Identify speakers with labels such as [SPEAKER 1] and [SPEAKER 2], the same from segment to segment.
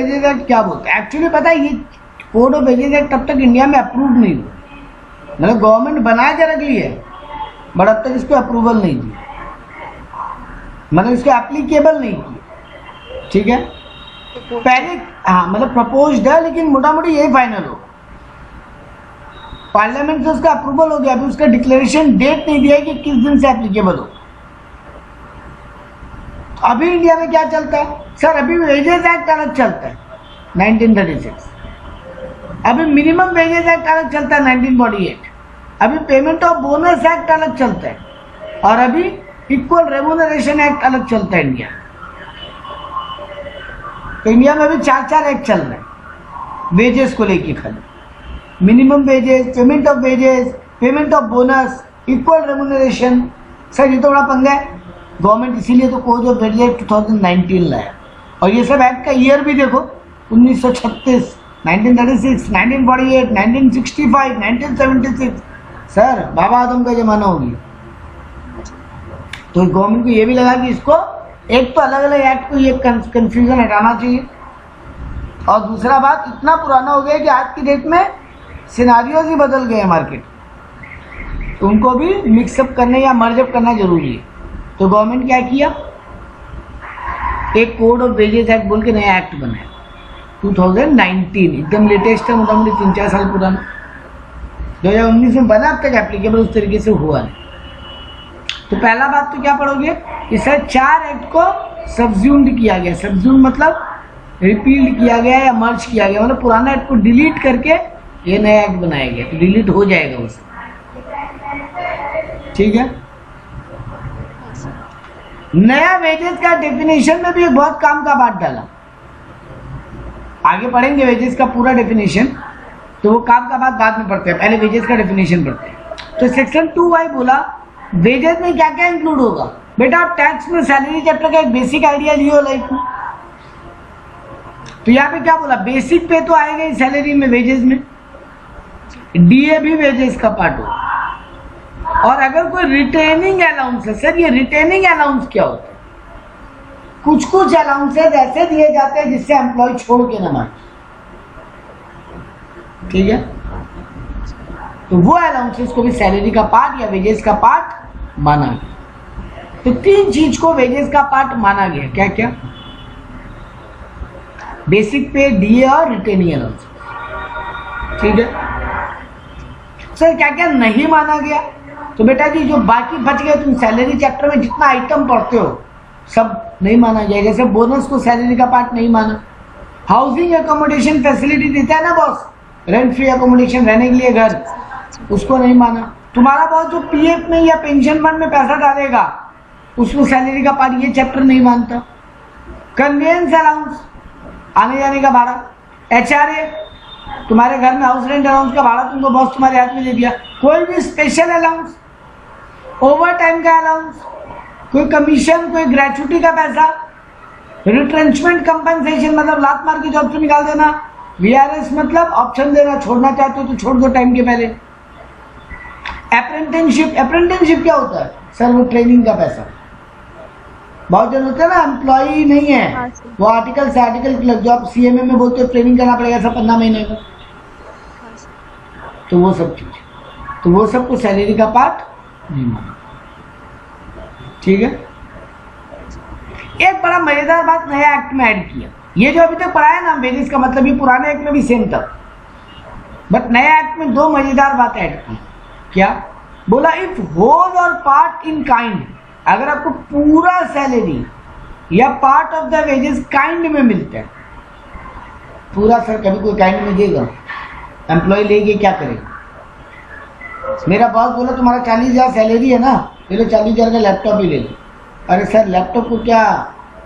[SPEAKER 1] Wages act क्या बोलता है? एक्चुअली पता है ये कोड ऑफ वेजेस एक्ट तब तक इंडिया में अप्रूव नहीं हुआ, मतलब गवर्नमेंट बना के रख ली है बट अब तक इसको अप्रूवल नहीं दी, मतलब इसको एप्लीकेबल नहीं की। ठीक है, पहले हाँ मतलब प्रपोज्ड है लेकिन मोटा मोटी यही फाइनल हो, पार्लियामेंट से उसका अप्रूवल हो गया, अभी उसका डिक्लेरेशन डेट नहीं दिया कि किस दिन से एप्लीकेबल हो। अभी इंडिया में क्या चलता है सर? अभी वेजेस एक्ट अलग चलता है 1936, अभी मिनिमम वेजेस एक्ट अलग चलता है 1948, अभी पेमेंट ऑफ बोनस एक्ट अलग चलता है, और अभी इक्वल रेम्यूनरेशन एक्ट अलग चलता है इंडिया। तो इंडिया में अभी 4 एक्ट चल रहे हैं वेजेस को लेके, खाली minimum wages, payment of wages, payment of bonus, equal remuneration. Sir ये तो बड़ा पंगा है, गवर्नमेंट इसीलिए तो कोड ऑफ वेजेस एक्ट 2019 लाया। और ये सब एक्ट का ईयर भी देखो, 1936, 1936, 1948, 1965, 1976। सर बाबा आदम का जमाना हो गया। तो गवर्नमेंट को ये भी लगा कि इसको एक तो अलग अलग एक्ट को ये कंफ्यूजन हटाना चाहिए, और दूसरा बात इतना पुराना हो गया कि आज की डेट में सिनारियोज ही बदल गए हैं मार्केट, तो उनको भी मिक्सअप करने या मर्जअप करना जरूरी है। तो गवर्नमेंट क्या किया, एक कोड ऑफ वेजेस एक्ट बोल के नया एक्ट बनाया 2019, एकदम लेटेस्ट है, मोटा मोटी 3-4 साल पुराना, 2019 में बना, अब तक एप्लीकेबल उस तरीके से हुआ नहीं। तो पहला बात तो क्या पढ़ोगे, इसे 4 एक्ट को सब्ज्यूम्ड किया गया। सब्ज्यूम मतलब रिपील्ड किया गया या मर्ज किया गया, मतलब पुराना एक्ट को डिलीट करके ये नया एक्ट बनाया गया, तो डिलीट हो जाएगा उसे। ठीक है, नया वेजेस का डेफिनेशन में भी एक बहुत काम का बात डाला, आगे पढ़ेंगे वेजेस का पूरा डेफिनेशन, तो वो काम का बात बाद में पढ़ते हैं, पहले वेजेस का डेफिनेशन पढ़ते हैं। तो सेक्शन 2Y बोला वेजेस में क्या क्या इंक्लूड होगा। बेटा आप टैक्स में सैलरी चैप्टर का एक बेसिक आइडिया लियो लाइफ में, तो यहाँ पे क्या बोला, बेसिक पे तो आएगा ही सैलरी में, वेजेस में डीए भी वेजेस का पार्ट हो, और अगर कोई रिटेनिंग अलाउंस है, सर ये रिटेनिंग अलाउंस क्या होता है? कुछ कुछ अलाउंसेस ऐसे दिए जाते हैं जिससे एम्प्लॉय छोड़ के ना मारे। ठीक है, तो वो अलाउंसेस को भी सैलरी का पार्ट या वेजेस का पार्ट माना गया। तो 3 चीज को वेजेस का पार्ट माना गया, क्या क्या? बेसिक पे, डीए और रिटेनिंग अलाउंस। ठीक है सर, क्या क्या नहीं माना गया? तो बेटा जी जो बाकी बच गए, तुम सैलरी चैप्टर में जितना आइटम पढ़ते हो सब नहीं माना गया। जैसे बोनस को सैलरी का पार्ट नहीं माना, हाउसिंग एकोमोडेशन फैसिलिटी देता है ना बॉस, रेंट फ्री एकोमोडेशन, रहने के लिए घर, उसको नहीं माना। तुम्हारा बॉस जो पीएफ में या पेंशन फंड में पैसा डालेगा उसको सैलरी का पार्ट ये चैप्टर नहीं मानता। कन्वेंस अलाउंस, आने जाने का भाड़ा, एचआरए, तुम्हारे घर में हाउस रेंट अलाउंस का भाड़ा तुमको बॉस तुम्हारे हाथ में दे दिया। कोई भी स्पेशल अलाउंस, ओवर टाइम का अलाउंस, कोई कमीशन, कोई ग्रेचुटी का पैसा, रिट्रेंचमेंट कंपनसेशन मतलब लात मार के जॉब से निकाल देना, वीआरएस मतलब ऑप्शन देना, छोड़ना चाहते हो तो छोड़ दो टाइम के पहले। अप्रेंटिसशिप, अप्रेंटिसशिप क्या होता है? सर वो ट्रेनिंग का पैसा, बहुत जन होता है ना एम्प्लॉई नहीं है, वो आर्टिकल से आर्टिकल जो आप सीएमए में बोलते हो ट्रेनिंग करना पड़ेगा सब 15 महीने का, तो वो सब चीज, तो वो सब को सैलरी का पार्ट नहीं माना। ठीक है, एक बड़ा मजेदार बात नया एक्ट में ऐड किया, ये जो अभी तक पढ़ा है ना वेजेस का मतलब ये पुराने एक्ट में भी सेम था, बट नया एक्ट में 2 मजेदार बात ऐड की। क्या बोला? इफ होल और पार्ट इन काइंड, अगर आपको पूरा सैलरी या part of the wages kind में मिलता है, पूरा सर कभी कोई काइंड में देगा, एम्प्लॉय लेके क्या करेगा? मेरा बॉस बोला तुम्हारा 40,000 सैलरी है ना, ले लो 40,000 का लैपटॉप ही ले लो। अरे सर लैपटॉप को क्या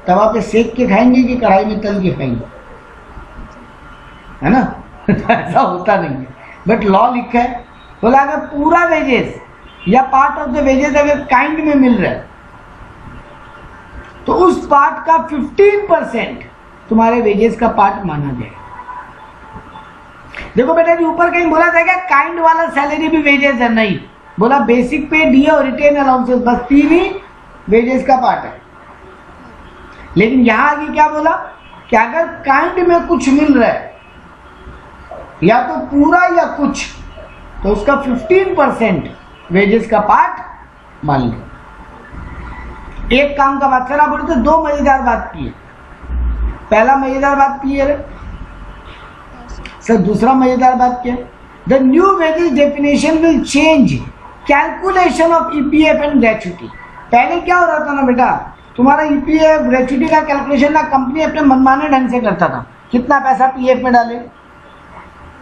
[SPEAKER 1] तवा पे सेक के खाएंगे कि कढ़ाई में तल के खाएंगे? है ना ऐसा होता नहीं है, बट लॉ लिखा है, बोला अगर पूरा वेजेस या पार्ट ऑफ द वेजेस अगर काइंड में मिल रहा है तो उस पार्ट का 15% तुम्हारे वेजेस का पार्ट माना जाएगा। देखो बेटा जी ऊपर कहीं बोला जाएगा काइंड वाला सैलरी भी वेजेस है, नहीं, बोला बेसिक पे, डीए और रिटेन अलाउंसेस, बस 3 ही वेजेस का पार्ट है। लेकिन यहां आगे क्या बोला? कि अगर काइंड में कुछ मिल रहा है या तो पूरा या कुछ, तो उसका 15% वेजेस का पार्ट मान लो। एक काम का बात, सर आप बोले तो दो मजेदार बात की है। पहला मजेदार बात क्लियर है सर, दूसरा मजेदार बात क्या है? The new wages definition will change calculation of EPF and gratuity. पहले क्या हो रहा था ना बेटा, तुम्हारा ईपीएफ ग्रेच्युटी का कैलकुलेशन ना कंपनी अपने मनमाने ढंग से करता था। कितना पैसा पीएफ में डाले,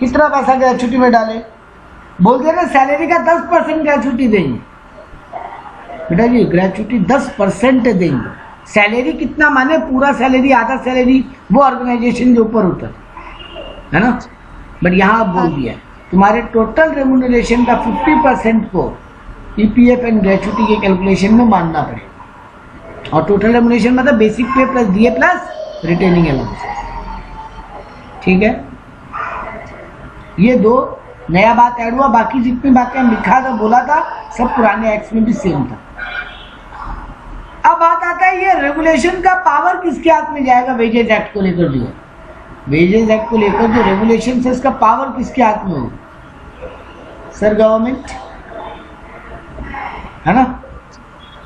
[SPEAKER 1] कितना पैसा ग्रेच्युटी में डाले, बोल दिया ना सैलरी का 10% ग्रेच्युटी देंगे। बेटा जी ग्रेच्युटी 10% देंगे, सैलरी कितना माने, पूरा सैलरी आधा सैलरी वो ऑर्गेनाइजेशन के ऊपर होता है ना। बट यहाँ बोल दिया तुम्हारे टोटल रेम्यूनरेशन का 50% को ईपीएफ एंड ग्रेच्युटी के कैलकुलेशन में मानना पड़ेगा। और टोटल रेम्यूनरेशन मतलब बेसिक पे plus DA plus retaining allowance. ठीक है, ये दो नया बात ऐड हुआ। बाकी जितनी बातें हम लिखा था बोला था सब पुराने एक्ट्स में भी सेम था। अब बात आता है ये रेगुलेशन का पावर किसके हाथ में जाएगा? वेजेस एक्ट को लेकर जो है, वेजेस एक्ट को लेकर जो रेगुलेशन है इसका पावर किसके हाथ में होगा? सर गवर्नमेंट है ना।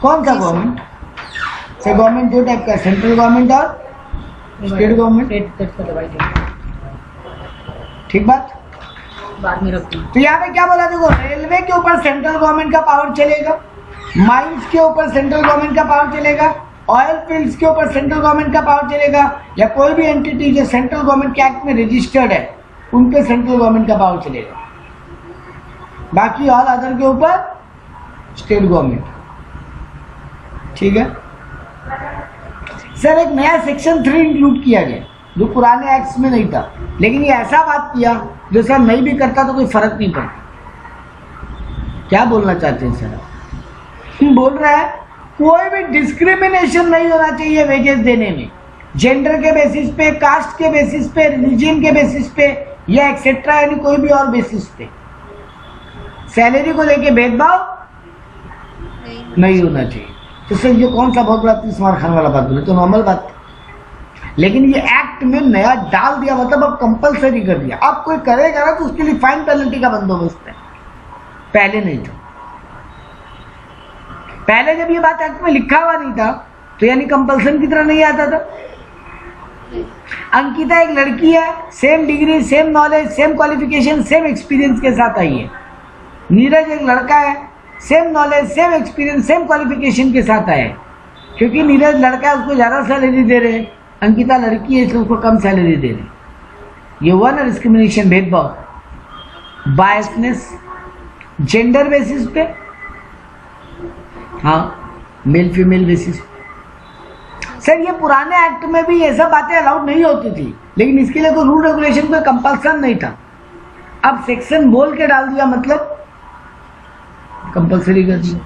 [SPEAKER 1] कौन सा गवर्नमेंट? सर गवर्नमेंट दो टाइप का, सेंट्रल गवर्नमेंट और स्टेट गवर्नमेंट। ठीक बात,
[SPEAKER 2] बाद में रखती हूँ।
[SPEAKER 1] तो यहाँ पे क्या बोला, देखो रेलवे के ऊपर सेंट्रल गवर्नमेंट का पावर चलेगा, माइंस के ऊपर सेंट्रल गवर्नमेंट का पावर चलेगा, ऑयल फील्ड्स के ऊपर सेंट्रल गवर्नमेंट का पावर चलेगा, या कोई भी एंटिटी जो सेंट्रल गवर्नमेंट के एक्ट में रजिस्टर्ड है उन पे सेंट्रल गवर्नमेंट का पावर चलेगा। बाकी ऑल अदर के ऊपर स्टेट गवर्नमेंट। ठीक है सर, एक नया सेक्शन 3 इंक्लूड किया गया जो पुराने एक्ट्स में नहीं था, लेकिन ये ऐसा बात किया जो सर नहीं भी करता तो कोई फर्क नहीं पड़ता। क्या बोलना चाहते हैं सर? बोल रहा है कोई भी डिस्क्रिमिनेशन नहीं होना चाहिए वेजेस देने में, जेंडर के बेसिस पे, कास्ट के बेसिस पे, रिलीजन के बेसिस पे या एक्सेट्रा, यानी कोई भी और बेसिस पे सैलरी को लेके भेदभाव नहीं होना चाहिए। तो सर ये कौन सा बहुत बड़ा तीस मार खाने वाला बात बोले, तो नॉर्मल बात, लेकिन ये एक्ट में नया डाल दिया, मतलब अब कंपलसरी कर दिया। अब कोई करेगा ना तो उसके लिए फाइन पेनल्टी का बंदोबस्त है, पहले नहीं था। पहले जब ये बात एक्ट में लिखा हुआ नहीं था तो यानी कंपल्सन की तरह नहीं आता था। अंकिता एक लड़की है, same degree, same knowledge, same qualification, same experience के साथ आई है। नीरज एक लड़का है, same knowledge, same experience, same qualification के साथ आया है। क्योंकि नीरज लड़का है उसको ज़्यादा सैलरी दे रहे हैं, अंकिता लड़की है इसलिए उसको कम सैलरी दे रहे हैं। ये हुआ ना डिस्क्रिमिनेशन, भेदभाव, बायसनेस, जेंडर बेसिस पे, हाँ मेल फीमेल बेसिस। सर ये पुराने एक्ट में भी ये सब बातें अलाउड नहीं होती थी, लेकिन इसके लिए कोई रूल रेगुलेशन कोई कंपल्सन नहीं था। अब सेक्शन बोल के डाल दिया मतलब कंपल्सरी कर दिया।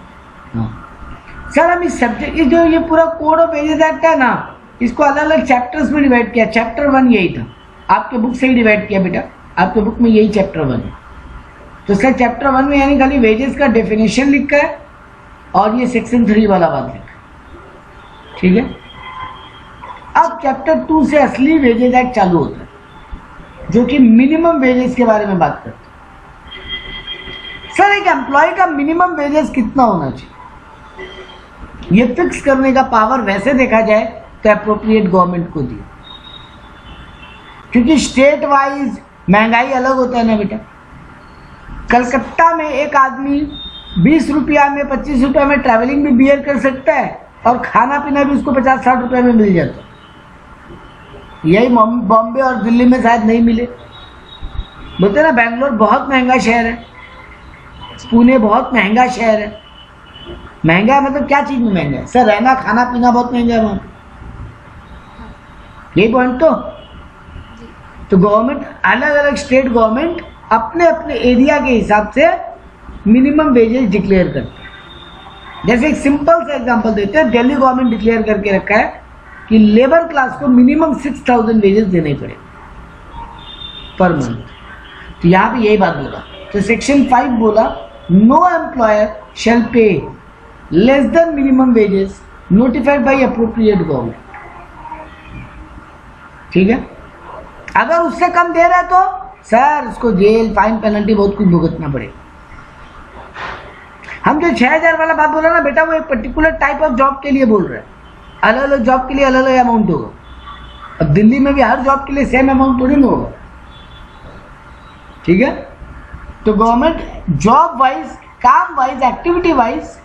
[SPEAKER 1] हाँ सर, हम इस सब्जेक्ट, इस जो ये पूरा कोड ऑफ वेजेस एक्ट है ना, इसको अलग अलग चैप्टर्स में डिवाइड किया। चैप्टर 1 यही था, आपके बुक से ही डिवाइड किया बेटा, आपके बुक में यही चैप्टर 1 है। तो सर चैप्टर 1 में यानी खाली वेजेस का डेफिनेशन लिखा है और ये सेक्शन 3 वाला बात लिखा। ठीक है, अब चैप्टर 2 से असली वेजेस एक्ट चालू होता है, जो कि मिनिमम वेजेस के बारे में बात करता है। सर एक एम्प्लॉय का मिनिमम वेजेस कितना होना चाहिए, ये फिक्स करने का पावर वैसे देखा जाए तो अप्रोप्रिएट गवर्नमेंट को दिया, क्योंकि स्टेट वाइज महंगाई अलग होता है ना बेटा। कलकत्ता में एक आदमी 20 रुपया में, 25 रुपया में ट्रैवलिंग भी बियर कर सकता है और खाना पीना भी उसको 50-60 रुपये में मिल जाता है। यही बॉम्बे और दिल्ली में शायद नहीं मिले। बोलते ना बेंगलोर बहुत महंगा शहर है, पुणे बहुत महंगा शहर है। महंगा है मतलब क्या चीज़ में महंगा है? सर रहना खाना पीना बहुत महंगा है वहाँ पे, यही पॉइंट। तो गवर्नमेंट, अलग अलग स्टेट गवर्नमेंट अपने अपने एरिया के हिसाब से मिनिमम वेजेस डिक्लेयर करते हैं। जैसे एक सिंपल सा एग्जांपल देते हैं, दिल्ली गवर्नमेंट डिक्लेयर करके रखा है कि लेबर क्लास को मिनिमम 6000 वेजेस देने पड़े पर मंथ। तो यहाँ पे यही बात बोला। तो सेक्शन 5 बोला नो एम्प्लॉयर शैल पे less than minimum wages notified by appropriate government. ठीक है, अगर उससे कम दे रहा है तो सर उसको जेल, फाइन, पेनल्टी बहुत कुछ भुगतना पड़ेगा। हम जो 6000 वाला बात बोल रहे हैं ना बेटा, वो एक पर्टिकुलर टाइप ऑफ जॉब के लिए बोल रहे हैं। अलग अलग जॉब के लिए अलग अलग अमाउंट होगा। अब दिल्ली में भी हर जॉब के लिए सेम अमाउंट थोड़ी ना होगा, ठीक है। तो गवर्नमेंट जॉब वाइज, काम wise, activity wise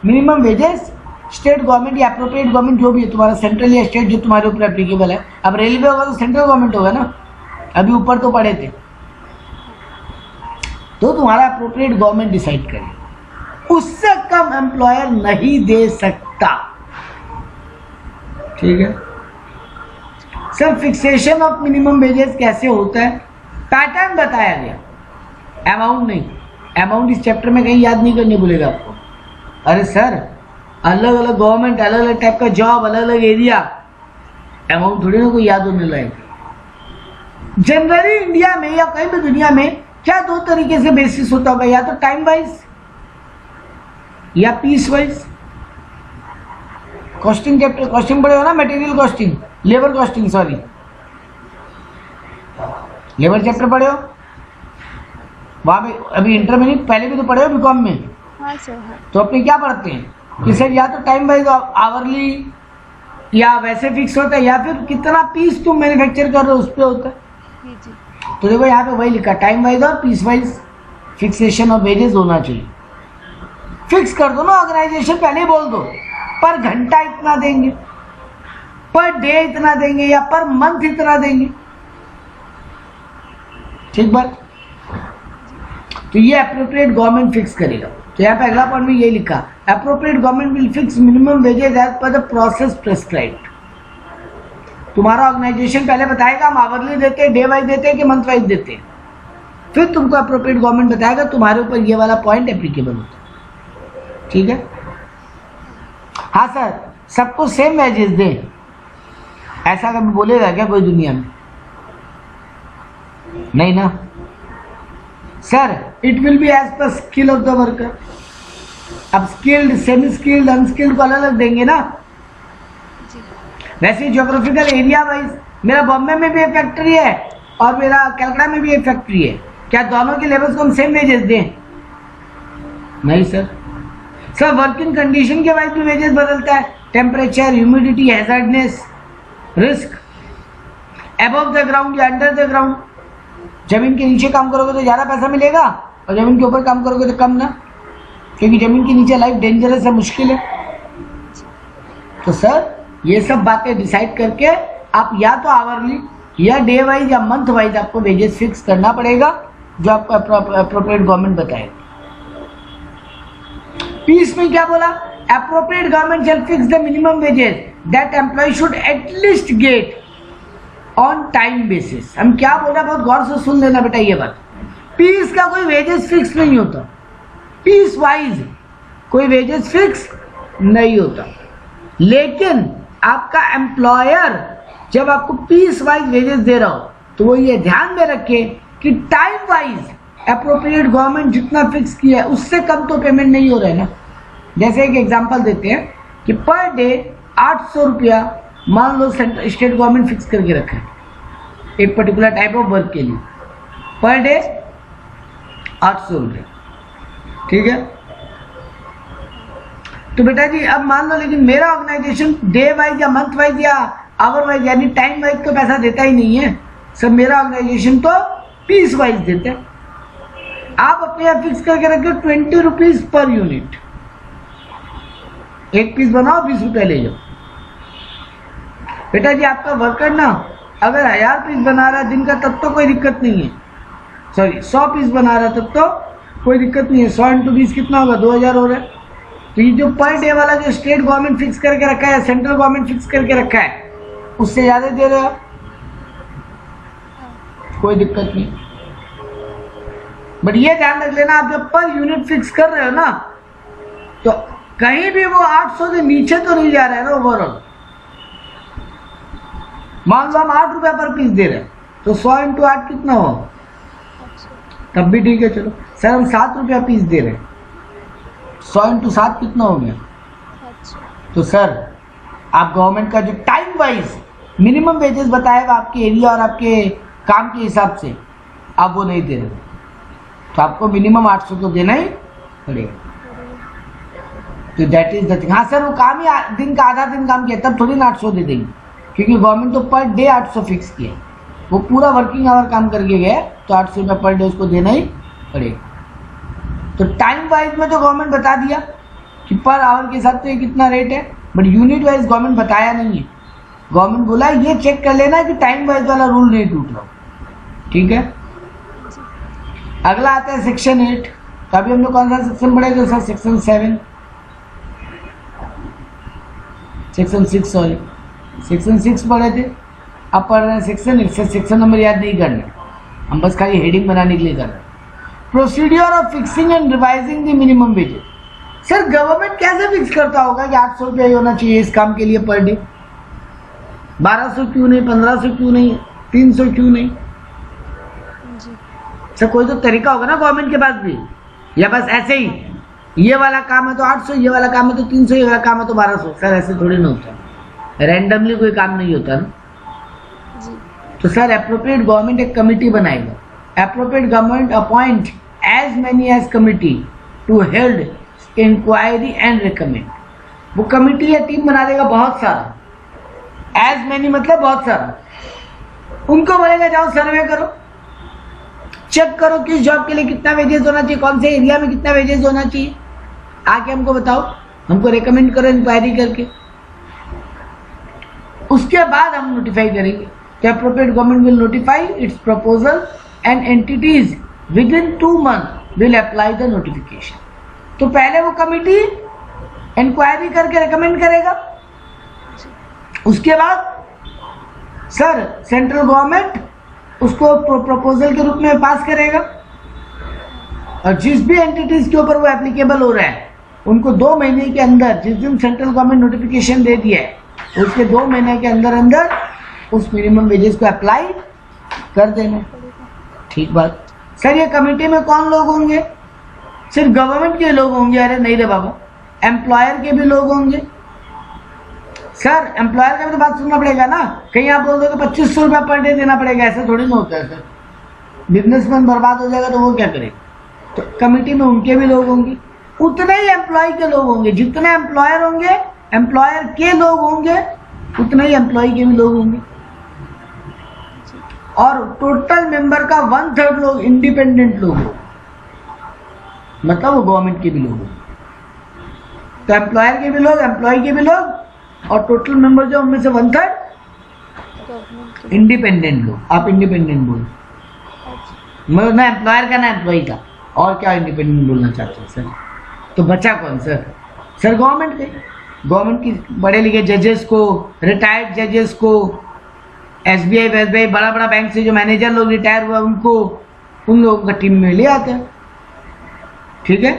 [SPEAKER 1] minimum wages state government या अप्रोप्रिएट गवर्नमेंट जो भी है तुम्हारा, सेंट्रल या स्टेट जो तुम्हारे ऊपर एप्लीकेबल है। अब रेलवे होगा तो सेंट्रल गवर्नमेंट होगा ना, अभी ऊपर तो पड़े थे, तो तुम्हारा अप्रोप्रिएट गवर्नमेंट डिसाइड करे, उससे कम एम्प्लॉयर नहीं दे सकता, ठीक है। Sir fixation of minimum wages कैसे होता है, पैटर्न बताया गया, अमाउंट नहीं। अमाउंट इस चैप्टर में कहीं याद नहीं करने बोलेगा आपको। अरे सर अलग अलग गवर्नमेंट, अलग अलग टाइप का जॉब, अलग अलग एरिया, अमाउंट थोड़ी ना कोई याद होने लगेगा। जनरली इंडिया में या कहीं भी दुनिया में क्या दो तरीके से बेसिस होता होगा, या तो टाइम वाइज या piece wise. Costing chapter, costing पढ़े हो ना, material costing, labour costing, sorry labour chapter पढ़े हो वहां पे, अभी इंटर में नहीं, पहले भी तो पढ़े हो बीकॉम में।
[SPEAKER 2] हाँ सर, हाँ।
[SPEAKER 1] तो अपने क्या पढ़ते हैं कि सर या तो टाइम वाइज आवरली या वैसे फिक्स होता है, या फिर कितना पीस तुम मैन्युफैक्चर कर रहे हो उस पर होता है।
[SPEAKER 2] जी जी।
[SPEAKER 1] तो देखो यहाँ पे वही लिखा, टाइम वाइज और piece wise fixation of wages होना चाहिए। फिक्स कर दो ना ऑर्गेनाइजेशन, पहले ही बोल दो पर घंटा इतना देंगे, पर डे इतना देंगे, या पर मंथ इतना देंगे, ठीक बात। तो ये अप्रोप्रिएट गवर्नमेंट फिक्स करेगा। तो यहाँ पे अगला पॉइंट में ये लिखा, appropriate government will fix minimum wages as per the process prescribed. तुम्हारा ऑर्गेनाइजेशन पहले बताएगा हम आवरली देते हैं, डे वाइज देते हैं कि मंथ वाइज देते हैं, फिर तुमको अप्रोप्रिएट गवर्नमेंट बताएगा, तुम्हारे ऊपर ये वाला पॉइंट एप्लीकेबल होता है, ठीक है। हाँ सर सबको सेम वेजेस दें, ऐसा कभी बोलेगा क्या कोई दुनिया में? नहीं ना sir, it will be as per skill of the worker. अब स्किल्ड, सेमी स्किल्ड, अनस्किल्ड को अलग अलग देंगे ना। वैसे ज्योग्राफिकल एरिया वाइज मेरा बॉम्बे में भी एक फैक्ट्री है और मेरा कलकत्ता में भी एक फैक्ट्री है, क्या दोनों के लेबर्स को हम सेम वेजेस दें? नहीं सर। सर वर्किंग कंडीशन के वाइज भी वेजेस बदलता है, temperature, humidity, hazardness, risk, above the ground या अंडर द ग्राउंड। जमीन के नीचे काम करोगे तो ज़्यादा पैसा मिलेगा और जमीन के ऊपर काम करोगे तो कम ना, क्योंकि जमीन के नीचे लाइफ डेंजरस है, मुश्किल है। तो सर ये सब बातें डिसाइड करके आप या तो आवरली या डे वाइज या मंथ वाइज आपको वेजेस फिक्स करना पड़ेगा, जो आपको अप्रोप्रिएट गवर्नमेंट बताएगा। पीस में क्या बोला, appropriate government shall fix the minimum wages that employ should at least get on time basis. हम क्या बोल रहे हैं बहुत गौर से सुन लेना बेटा ये बात। पीस का कोई वेजेस फिक्स नहीं होता, पीस वाइज कोई वेजेस फिक्स नहीं होता, लेकिन आपका एम्प्लॉयर जब आपको पीस वाइज वेजेस दे रहा हो तो वो ये ध्यान में रखे कि टाइम वाइज अप्रोप्रिएट गवर्नमेंट जितना फिक्स किया है उससे कम तो पेमेंट नहीं हो रहा है ना। जैसे एक एग्जांपल देते हैं कि पर डे 800 रुपया मान लो स्टेट गवर्नमेंट फिक्स करके रखा है एक पर्टिकुलर टाइप ऑफ वर्क के लिए, पर डे 800 रुपया, ठीक है। तो बेटा जी अब मान लो लेकिन मेरा ऑर्गेनाइजेशन डे वाइज या मंथ वाइज या आवर वाइज यानी टाइम वाइज तो पैसा देता ही नहीं है सब, मेरा ऑर्गेनाइजेशन तो पीस वाइज देता है। आप अपने यहाँ फिक्स करके रखो 20 रुपीज पर यूनिट, एक पीस बनाओ 20 रुपये ले जाओ। बेटा जी आपका वर्कर ना अगर 1000 पीस बना रहा है दिन का तब तो कोई दिक्कत नहीं है, सॉरी 100 पीस बना रहा है तब तो कोई दिक्कत नहीं है। 100 × 20 कितना होगा, 2000 हो रहा है। तो ये जो पर डे वाला जो स्टेट गवर्नमेंट फिक्स करके रखा है या सेंट्रल गवर्नमेंट फिक्स करके रखा है उससे ज्यादा दे रहे हो, कोई दिक्कत नहीं। बट ये ध्यान रख लेना आप जब पर यूनिट फिक्स कर रहे हो ना तो कहीं भी वो 800 से नीचे तो नहीं जा रहा है ना ओवरऑल। मान लो हम 8 रुपया पर पीस दे रहे हैं तो 100 × 8 कितना हो, तब भी ठीक है। चलो सर हम 7 रुपया पीस दे रहे हैं, 100 × 7 कितना हो गया। तो सर आप गवर्नमेंट का जो टाइम वाइज मिनिमम वेजेस बताए आपके एरिया और आपके काम के हिसाब से, आप वो नहीं दे रहे तो आपको मिनिमम 800 तो देना ही पड़ेगा। तो दैट इज द थिंग। हाँ सर वो काम ही दिन का आधा दिन काम किया तब थोड़ी ना 800 दे देंगे, क्योंकि गवर्नमेंट तो पर डे 800 फिक्स किया है। वो पूरा वर्किंग आवर काम करके गया तो 800 रुपये पर डे उसको देना ही पड़ेगा। तो टाइम वाइज में तो गवर्नमेंट बता दिया कि पर आवर के हिसाब से कितना रेट है, बट यूनिट वाइज गवर्नमेंट बताया नहीं है। गवर्नमेंट बोला ये चेक कर लेना कि टाइम वाइज वाला रूल नहीं टूट रहा। ठीक है, अगला आता है सेक्शन 8। तो अभी हम लोग कौन सा सेक्शन पढ़ेंगे sir? Section 7, section 6 sorry, section 6 पढ़े थे, अब पढ़ रहे हैं सेक्शन 8। सेक्शन नंबर याद नहीं करना, हम बस खाली हेडिंग बनाने के लिए कर रहे हैं। Procedure of fixing and revising the minimum wages. Sir government कैसे फिक्स करता होगा कि 800 रुपया ही होना चाहिए इस काम के लिए पर डे? 1200 क्यों नहीं, 1500 क्यों नहीं, 300 क्यों नहीं? सर कोई तो तरीका होगा ना गवर्नमेंट के पास भी, या बस ऐसे ही ये वाला काम है तो 800, ये वाला काम है तो 300, ये वाला काम है तो 1200? सर ऐसे थोड़ी ना होता है, रैंडमली कोई काम नहीं होता ना। तो सर एप्रोप्रिएट गवर्नमेंट एक कमिटी बनाएगा। Appropriate government appoint as many as committee to held inquiry and recommend. वो कमिटी या टीम बना देगा बहुत सारा, एज मेनी मतलब बहुत सारा। उनको बोलेगा जाओ सर्वे करो, चेक करो किस जॉब के लिए कितना वेजेस होना चाहिए, कौन से एरिया में कितना वेजेस होना चाहिए, आके हमको बताओ, हमको रिकमेंड करो इंक्वायरी करके, उसके बाद हम नोटिफाई करेंगे। तो appropriate government will notify it's proposal and entities with in 2 months will apply the notification. तो पहले वो कमिटी इंक्वायरी करके रिकमेंड करेगा, उसके बाद सर सेंट्रल गवर्नमेंट उसको प्रपोजल के रूप में पास करेगा, और जिस भी एंटिटीज के ऊपर वो एप्लीकेबल हो रहा है उनको 2 महीने के अंदर, जिस दिन सेंट्रल गवर्नमेंट नोटिफिकेशन दे दिया है उसके 2 महीने के अंदर अंदर उस मिनिमम वेजेस को अप्लाई कर देना। ठीक बात। सर ये कमेटी में कौन लोग होंगे? सिर्फ गवर्नमेंट के लोग होंगे? अरे नहीं रे बाबा, एम्प्लॉयर के भी लोग होंगे। सर एम्प्लॉयर का भी तो बात सुनना पड़ेगा ना, कहीं आप बोल दो कि 2500 रुपया पर डे देना पड़ेगा, ऐसा थोड़ी ना होता है सर। बिजनेसमैन बर्बाद हो जाएगा तो वो क्या करेगा? तो कमेटी में उनके भी लोग होंगे, उतने ही एम्प्लॉय के लोग होंगे, जितने एम्प्लॉयर होंगे एम्प्लॉयर के लोग होंगे उतने ही एम्प्लॉय के भी लोग होंगे। और टोटल मेंबर का 1/3 लोग इंडिपेंडेंट लोग होंगे, मतलब वो गवर्नमेंट के भी लोग होंगे। तो एम्प्लॉयर के भी लोग, एम्प्लॉय के भी लोग, और टोटल मेंबर जो उनमें से 1/3 इंडिपेंडेंट लोग। आप इंडिपेंडेंट बोलो, ना एम्प्लॉयर का ना एम्प्लॉय का, और क्या इंडिपेंडेंट बोलना चाहते हैं सर? तो बचा कौन सर? सर गवर्नमेंट के, गवर्नमेंट की पढ़े लिखे जजेस को, रिटायर्ड जजेस को, SBI वेसबीआई बड़ा बड़ा बैंक से जो मैनेजर लोग रिटायर हुआ उनको, उन लोगों का टीम में ले आते हैं। ठीक है।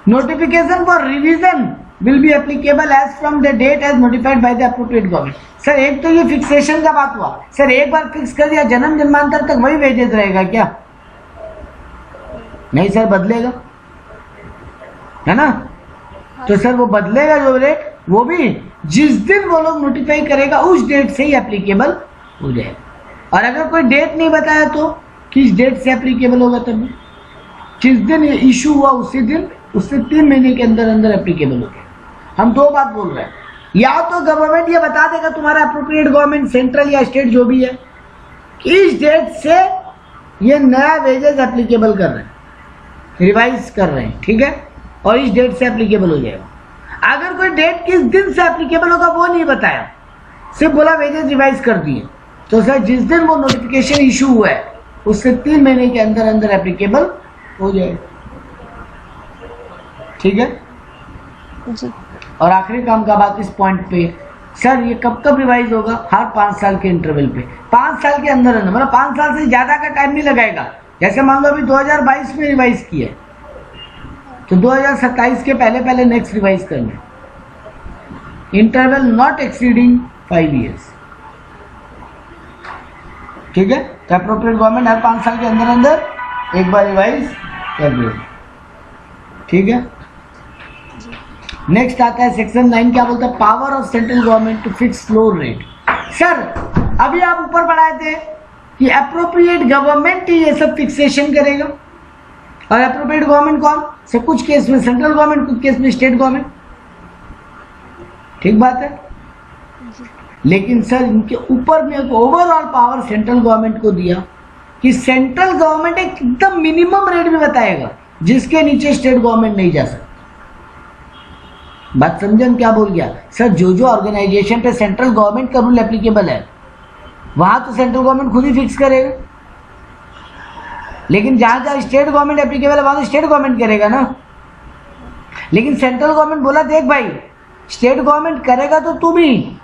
[SPEAKER 1] Notification for revision will be applicable as from the date as notified by the appropriate government. Sir एक तो ये फिक्सेशन का बात हुआ, सर एक बार फिक्स कर दिया जन्म जन्मांतर तक वही वेजेस रहेगा क्या? नहीं सर, बदलेगा, है ना? तो सर वो बदलेगा जो रेट, वो भी जिस दिन वो लोग नोटिफाई करेगा उस डेट से ही एप्लीकेबल हो जाएगा। और अगर कोई डेट नहीं बताया तो किस डेट से एप्लीकेबल होगा? तब जिस दिन इशू हुआ उसी दिन, उससे 3 महीने के अंदर अंदर एप्लीकेबल हो गया। हम 2 बात बोल रहे हैं, या तो गवर्नमेंट ये बता देगा तुम्हारा एप्रोप्रिएट गवर्नमेंट सेंट्रल या स्टेट जो भी है, इस डेट से ये नया वेजेस एप्लीकेबल कर रहे हैं, रिवाइज कर रहे हैं, ठीक है, और इस डेट से एप्लीकेबल हो जाएगा। अगर कोई डेट किस दिन से एप्लीकेबल होगा वो नहीं बताया, सिर्फ बोला वेजेस रिवाइज कर दिए, तो सर जिस दिन वो नोटिफिकेशन इशू हुआ है उससे 3 महीने के अंदर अंदर एप्लीकेबल हो जाएगा। ठीक है
[SPEAKER 2] जी।
[SPEAKER 1] और आखिरी काम का बात इस पॉइंट पे, सर ये कब कब रिवाइज होगा? हर 5 साल के इंटरवल पे, 5 साल के अंदर अंदर, मतलब 5 साल से ज्यादा का टाइम नहीं लगाएगा। जैसे मान लो अभी 2022 में रिवाइज किया है तो 2027 के पहले पहले नेक्स्ट रिवाइज करना, इंटरवल नॉट एक्सीडिंग 5 years। ठीक है। तो एप्रोप्रिएट गवर्नमेंट हर 5 साल के अंदर अंदर एक बार रिवाइज कर देगा। ठीक है। नेक्स्ट आता है सेक्शन 9, क्या बोलता है? Power of central government to fix floor rate. Sir अभी आप ऊपर पढ़ाए थे कि अप्रोप्रिएट गवर्नमेंट ही ये सब फिक्सेशन करेगा, और अप्रोप्रिएट गवर्नमेंट कौन? सर कुछ केस में सेंट्रल गवर्नमेंट, कुछ केस में स्टेट गवर्नमेंट। ठीक बात है, लेकिन सर इनके ऊपर में ओवरऑल पावर सेंट्रल गवर्नमेंट को दिया कि सेंट्रल गवर्नमेंट एक एकदम मिनिमम रेट में बताएगा जिसके नीचे स्टेट गवर्नमेंट नहीं जा सकता। बात समझन क्या बोल गया सर? जो ऑर्गेनाइजेशन पे सेंट्रल गवर्नमेंट का रूल एप्लीकेबल है वहां तो सेंट्रल गवर्नमेंट खुद ही फिक्स करेगा, लेकिन जहां जहां स्टेट गवर्नमेंट एप्लीकेबल है वहां तो स्टेट गवर्नमेंट करेगा ना। लेकिन सेंट्रल गवर्नमेंट बोला देख भाई स्टेट गवर्नमेंट करेगा तो तुम ही,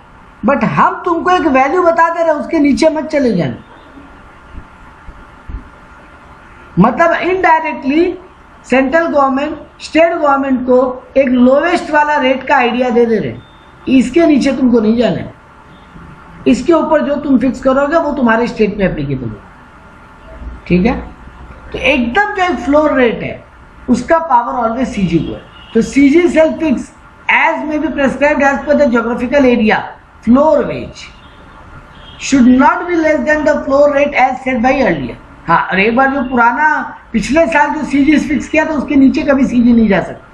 [SPEAKER 1] बट हम तुमको एक वैल्यू बता दे रहे उसके नीचे मत चले जाना। मतलब indirectly central government state government को एक लोवेस्ट वाला रेट का आइडिया दे रहे, इसके नीचे तुमको नहीं जाना है, इसके ऊपर जो तुम फिक्स करोगे वो तुम्हारे स्टेट में एप्लीकेबल होगा। ठीक है, तो एकदम जो एक फ्लोर रेट है उसका पावर ऑलवेज सीजी को है। तो CG self fix as may be prescribed as per the geographical area floor wage should not be less than the floor rate as set by earlier. हाँ, और एक बार जो पुराना पिछले साल जो सीजी फिक्स किया तो उसके नीचे कभी सीजी नहीं जा सकता।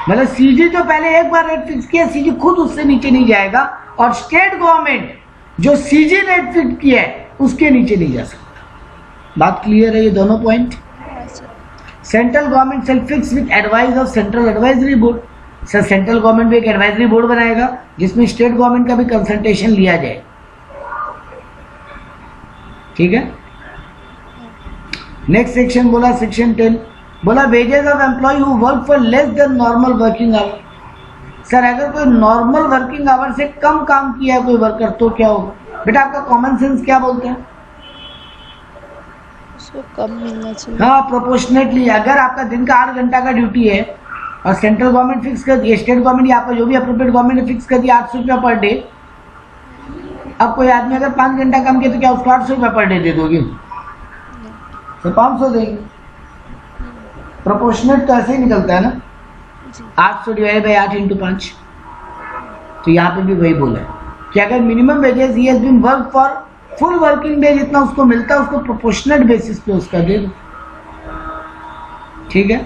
[SPEAKER 1] मतलब सीजी जो पहले एक बार रेट फिक्स किया सीजी खुद उससे नीचे नहीं जाएगा, और स्टेट गवर्नमेंट जो सीजी रेट फिक्स किया है उसके नीचे नहीं जा सकता। बात क्लियर है ये दोनों point? Central government self fix with advice of central advisory board. Sir central government भी एक एडवाइजरी बोर्ड बनाएगा जिसमें स्टेट गवर्नमेंट का भी कंसल्टेशन लिया जाए। ठीक है, नेक्स्ट सेक्शन बोला सेक्शन 10 बोला wages of employ who work for less than normal working hour. Sir अगर कोई नॉर्मल वर्किंग आवर से कम काम किया है कोई वर्कर तो क्या होगा? बेटा आपका कॉमन सेंस क्या बोलते हैं?
[SPEAKER 3] उसको कम मिलना चाहिए।
[SPEAKER 1] हाँ, प्रोपोर्शनेटली। अगर आपका दिन का 8 घंटा का ड्यूटी है और सेंट्रल गवर्नमेंट फिक्स कर दिया, स्टेट गवर्नमेंट या आपका जो भी अप्रोप्रिएट गवर्नमेंट ने फिक्स कर दिया 800 रुपया पर डे। अब कोई आदमी अगर 5 घंटा काम किया तो क्या उसको 800 रुपया पर डे दे दोगे? तो 500 देंगे। प्रोपोर्शनेट तो ऐसे ही निकलता है ना, 800 डिवाइड बाई 8 इंटू 5। तो यहाँ पे भी वही बोला है कि अगर मिनिमम वेजेस ही has been work for full working day जितना उसको मिलता है उसको प्रोपोर्शनेट बेसिस पे उसका दे दो। ठीक है,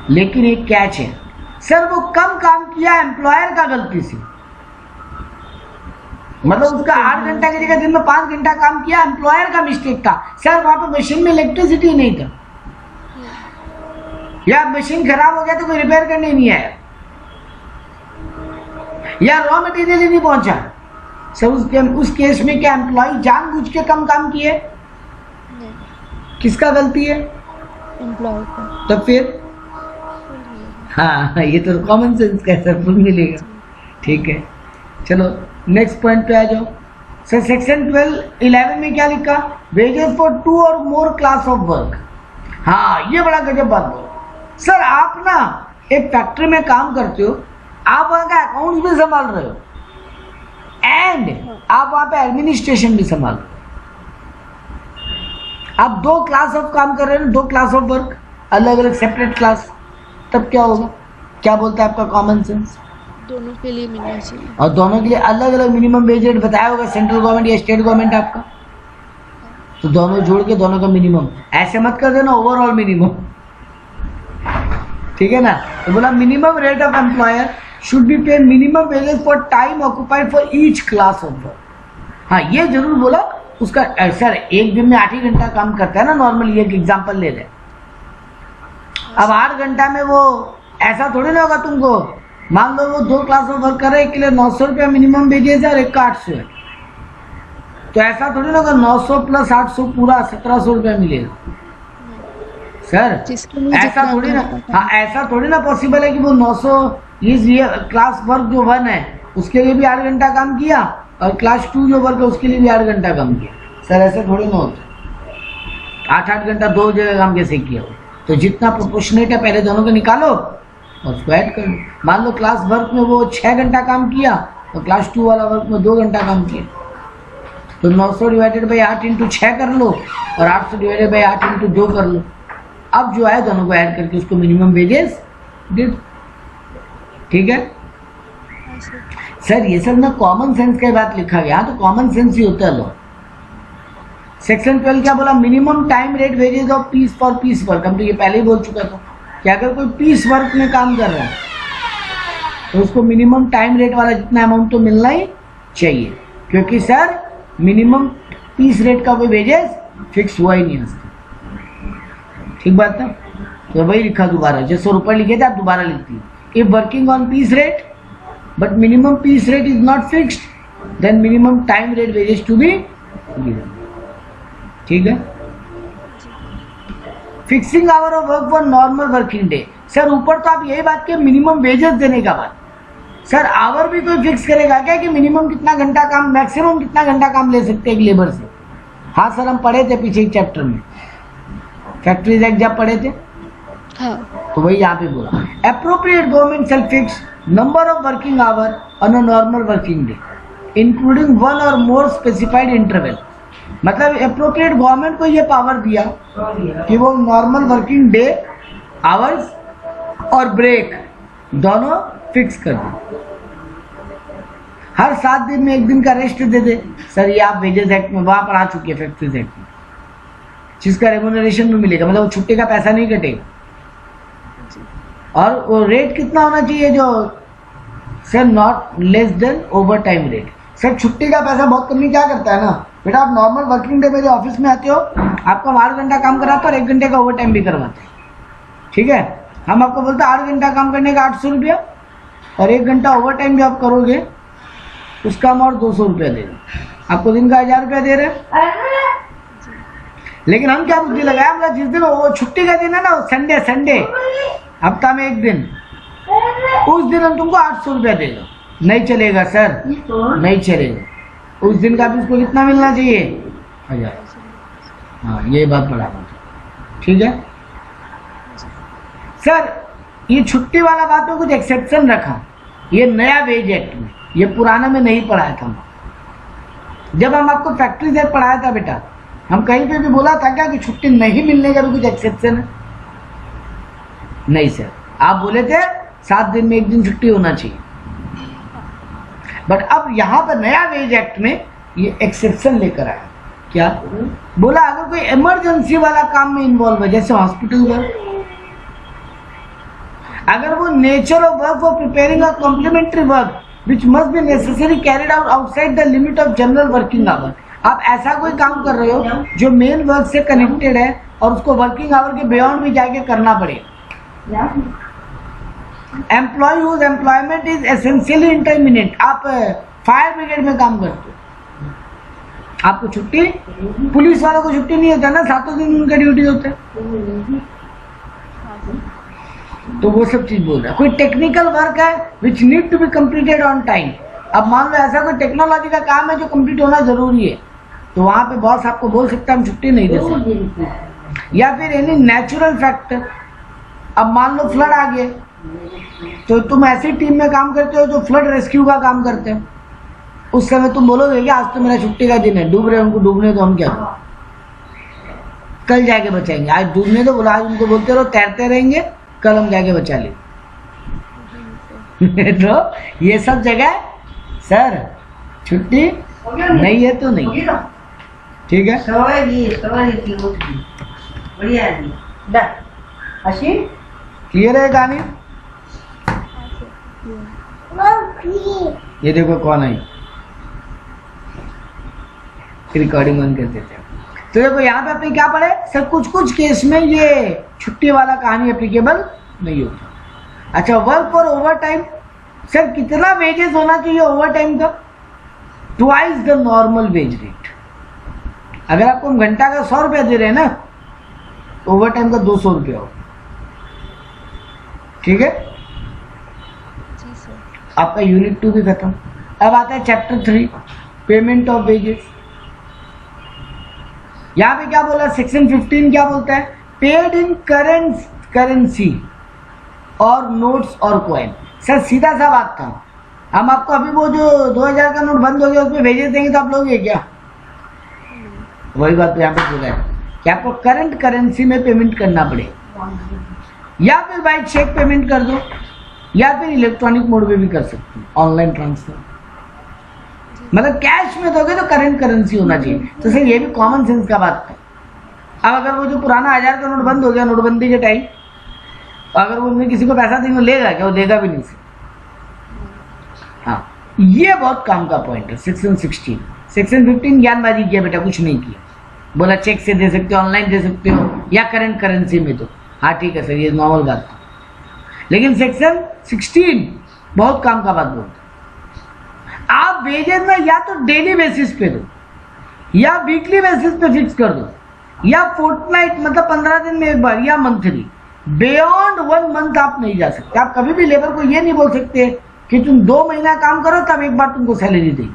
[SPEAKER 1] लेकिन एक कैच है सर, वो कम काम किया एम्प्लॉयर का गलती से। मतलब उसका 8 घंटा की जगह दिन में 5 घंटा काम किया, एम्प्लॉयर का मिस्टेक था। सर वहां पे मशीन में इलेक्ट्रिसिटी नहीं था, या मशीन खराब हो गया तो कोई रिपेयर करने नहीं आया, या रॉ मटेरियल ही नहीं पहुंचा। सर उस केस में क्या एम्प्लॉय जानबूझ के कम काम किए? किसका गलती है?
[SPEAKER 3] एम्प्लॉय का।
[SPEAKER 1] तो फिर हाँ, ये तो कॉमन सेंस का सर फुल मिलेगा। ठीक है, चलो नेक्स्ट पॉइंट पे आ जाओ। सर सेक्शन 12-11 में क्या लिखा? वेजेस फॉर 2 और मोर क्लास ऑफ वर्क। हाँ, ये बड़ा गजब बात बोल। सर आप ना एक फैक्ट्री में काम करते हो, आप वहां का अकाउंट्स भी संभाल रहे हो एंड आप वहां पे एडमिनिस्ट्रेशन भी संभाल रहे हो। आप 2 क्लास ऑफ काम कर रहे हो, 2 क्लास ऑफ वर्क, अलग अलग सेपरेट क्लास। तब क्या होगा? क्या बोलता है आपका कॉमन सेंस?
[SPEAKER 3] दोनों के लिए मिलना चाहिए,
[SPEAKER 1] और दोनों के लिए अलग अलग मिनिमम वेज रेट बताया होगा सेंट्रल गवर्नमेंट या स्टेट गवर्नमेंट आपका, तो दोनों जोड़ के दोनों का मिनिमम। ऐसे मत कर देना ओवरऑल मिनिमम। ठीक है ना? तो बोला minimum rate of employer should be pay minimum wages for time occupied for each class of work. हाँ, ये जरूर बोला उसका। सर एक दिन में 8 ही घंटा काम करता है ना नॉर्मली, एक एग्जाम्पल ले रहे। अब 8 घंटा में वो ऐसा थोड़ी ना होगा तुमको, मान लो वो 2 क्लास ऑफ वर्क कर रहे, एक के लिए 900 रुपया मिनिमम वेजेस है और एक का 800 है, तो ऐसा थोड़ी ना होगा 900 प्लस 800 पूरा 1700 रुपया मिलेगा। सर ऐसा थोड़ी ना, हाँ ऐसा थोड़ी ना पॉसिबल है कि वो 900 ये क्लास वर्क जो 1 है उसके लिए भी 8 घंटा काम किया और क्लास 2 जो वर्क है उसके लिए भी 8 घंटा काम किया। सर ऐसे थोड़ी ना होता। 8-8 घंटा 2 जगह काम कैसे किया? तो जितना प्रोपोर्शनेट है पहले दोनों को निकालो और उसको ऐड कर लो। मान लो क्लास वर्क में वो 6 घंटा काम किया और क्लास 2 वाला वर्क में 2 घंटा काम किया, तो 900 डिवाइडेड बाई 8 इंटू 6 कर लो और 800 डिवाइडेड बाई 8 इंटू 2 कर लो। अब जो है दोनों को ऐड करके उसको मिनिमम वेजेस दे दो। ठीक है सर ये सब ना कॉमन सेंस के बात लिखा गया, तो कॉमन सेंस ही होता है लो। सेक्शन 12 क्या बोला, minimum time rate wages of peace for piece work. हम तो ये पहले ही बोल चुका था कि अगर कोई पीस वर्क में काम कर रहा है तो उसको मिनिमम टाइम रेट वाला जितना अमाउंट तो मिलना ही चाहिए, क्योंकि सर मिनिमम पीस रेट का कोई वेजेस फिक्स हुआ ही नहीं है। ठीक बात है, तो वही लिखा दोबारा, जैसे 100 रुपये लिखे थे आप दोबारा लिखती है। If working on piece rate but minimum piece rate is not fixed then minimum time rate wages to be given. ठीक है, fixing hour of work for normal working day. Sir ऊपर तो आप यही बात के मिनिमम वेजेस देने का बात, सर आवर भी कोई फिक्स करेगा क्या कि मिनिमम कितना घंटा काम, मैक्सिमम कितना घंटा काम ले सकते हैं एक लेबर से? हाँ सर, हम पढ़े थे पीछे एक चैप्टर में, फैक्ट्रीज एक्ट जब पढ़े थे,
[SPEAKER 3] हाँ,
[SPEAKER 1] तो वही यहाँ पे बोला appropriate government shall fix number of working hour on a normal working day including one और मोर स्पेसिफाइड इंटरवल। मतलब अप्रोप्रिएट गवर्नमेंट को ये पावर दिया कि वो नॉर्मल वर्किंग डे आवर्स और ब्रेक दोनों फिक्स कर दे, हर 7 दिन में 1 दिन का रेस्ट दे दे। सर ये आप वेजेस एक्ट में वहां पर आ चुकी है, फैक्ट्रीज एक्ट में, जिसका रेम्यूनरेशन भी मिलेगा, मतलब वो छुट्टी का पैसा नहीं कटेगा। और वो रेट कितना होना चाहिए, जो sir not less than over time rate. Sir छुट्टी का पैसा बहुत कमी क्या करता है ना बेटा, आप नॉर्मल वर्किंग डे मेरे ऑफिस में आते हो, आपको 8 घंटा काम कराते हो और 1 घंटे का ओवर टाइम भी करवाते हैं। ठीक है, हम आपको बोलते हैं 8 घंटा काम करने का 800 रुपया और 1 घंटा ओवर टाइम भी आप करोगे उसका हम और 200 रुपया दे रहे, आपको दिन का 1000 रुपया दे रहे हैं। लेकिन हम क्या बुद्धि लगाए, हम जिस दिन वो छुट्टी का दिन है ना, संडे हफ्ता में 1 दिन, उस दिन हम तुमको 800 रुपया देगा। नहीं चलेगा सर, नहीं चलेगा, उस दिन का भी उसको कितना मिलना चाहिए, 1000। हाँ ये बात बराबर, ठीक है सर। ये छुट्टी वाला बात में कुछ एक्सेप्शन रखा, ये नया वेज एक्ट में, ये पुराना में नहीं पढ़ाया था। जब हम आपको फैक्ट्री एक्ट पढ़ाया था बेटा, हम कहीं पे भी बोला था क्या कि छुट्टी नहीं मिलने का भी कुछ एक्सेप्शन है? नहीं सर, आप बोले थे 7 दिन में 1 दिन छुट्टी होना चाहिए, बट अब यहां पर नया वेज एक्ट में ये एक्सेप्शन लेकर आया। क्या बोला, अगर कोई इमरजेंसी वाला काम में इन्वॉल्व है, जैसे हॉस्पिटल वर्क, अगर वो nature of work for preparing a complementary work which must be necessary carried out outside the limit of general working hour. आप ऐसा कोई काम कर रहे हो जो मेन वर्क से कनेक्टेड है और उसको वर्किंग आवर के बियॉन्ड भी जाके करना पड़े। Employ whose employment is essentially intermittent, आप फायर ब्रिगेड में काम करते हो, आपको छुट्टी, पुलिस वालों को छुट्टी नहीं होता ना, 7 दिन उनका ड्यूटी होता है, तो वो सब चीज बोल रहा है। कोई टेक्निकल वर्क है which need to be completed on time, अब मान लो ऐसा कोई टेक्नोलॉजी का काम है जो कंप्लीट होना जरूरी है, तो वहां पे बॉस आपको बोल सकता है हम छुट्टी नहीं दे सकते। या फिर एनी नेचुरल फैक्टर, अब मान लो फ्लड आ गया, तो तुम ऐसी टीम में काम करते हो जो फ्लड रेस्क्यू का काम करते हो, उस समय तुम बोलोगे कि आज तो मेरा छुट्टी का दिन है, डूब रहे उनको डूबने दो, हम क्या करें, कल जाके बचाएंगे, आज डूबने दो, बोला आज उनको बोलते रहो तैरते रहेंगे, कल हम जाके बचा लेंगे। तो ये सब जगह सर छुट्टी नहीं है तो नहीं, ठीक है, क्लियर है कहानी? ये देखो कौन आई, रिकॉर्डिंग बंद कर देते हैं। तो देखो यहाँ पे अपने क्या पढ़े सर, कुछ केस में ये छुट्टी वाला कहानी एप्लीकेबल नहीं होता। अच्छा, work for over time, sir कितना वेजेस होना चाहिए ओवर टाइम का? Twice the normal wage rate. अगर आपको हम घंटा का 100 रुपया दे रहे हैं ना, तो ओवर टाइम का 200 रुपया हो, ठीक है, आपका यूनिट 2 भी खत्म। अब आता है चैप्टर 3, पेमेंट ऑफ वेजेस। यहां पे क्या बोला, सेक्शन 15 क्या बोलता है, पेड इन करेंसी और नोट्स और कॉइन। सर सीधा सा बात था, हम आपको अभी वो जो 2000 का नोट बंद हो गया उसमें वेजेस देंगे तो आप लोगे क्या? वही बात तो यहाँ पे बोला है कि आपको करंट करेंसी में पेमेंट करना पड़ेगा, या फिर बाय चेक पेमेंट कर दो, या फिर इलेक्ट्रॉनिक मोड में भी कर सकते हो, ऑनलाइन ट्रांसफर। मतलब कैश में दोगे तो करंट करेंसी होना चाहिए। तो सर ये भी कॉमन सेंस का बात है। अब अगर वो जो पुराना 1000 का नोट बंद हो गया नोटबंदी के टाइम, अगर वो उनमें किसी को पैसा देंगे लेगा क्या? वो देगा भी नहीं। हाँ, ये बहुत काम का पॉइंट है। सेक्शन 16, सेक्शन 15 ज्ञानबाजी किया बेटा, कुछ नहीं किया। बोला चेक से दे सकते हो, ऑनलाइन दे सकते हो या करंट करेंसी में दो। हाँ ठीक है सर, ये नॉर्मल बात है। लेकिन सेक्शन 16 बहुत काम का बात बोलते। आप वेजेस में या तो डेली बेसिस पे दो या वीकली बेसिस पे फिक्स कर दो या फोर्टनाइट मतलब 15 दिन में एक बार या मंथली। बियॉन्ड 1 मंथ आप नहीं जा सकते। आप कभी भी लेबर को ये नहीं बोल सकते कि तुम 2 महीना काम करो तब एक बार तुमको सैलरी देगी।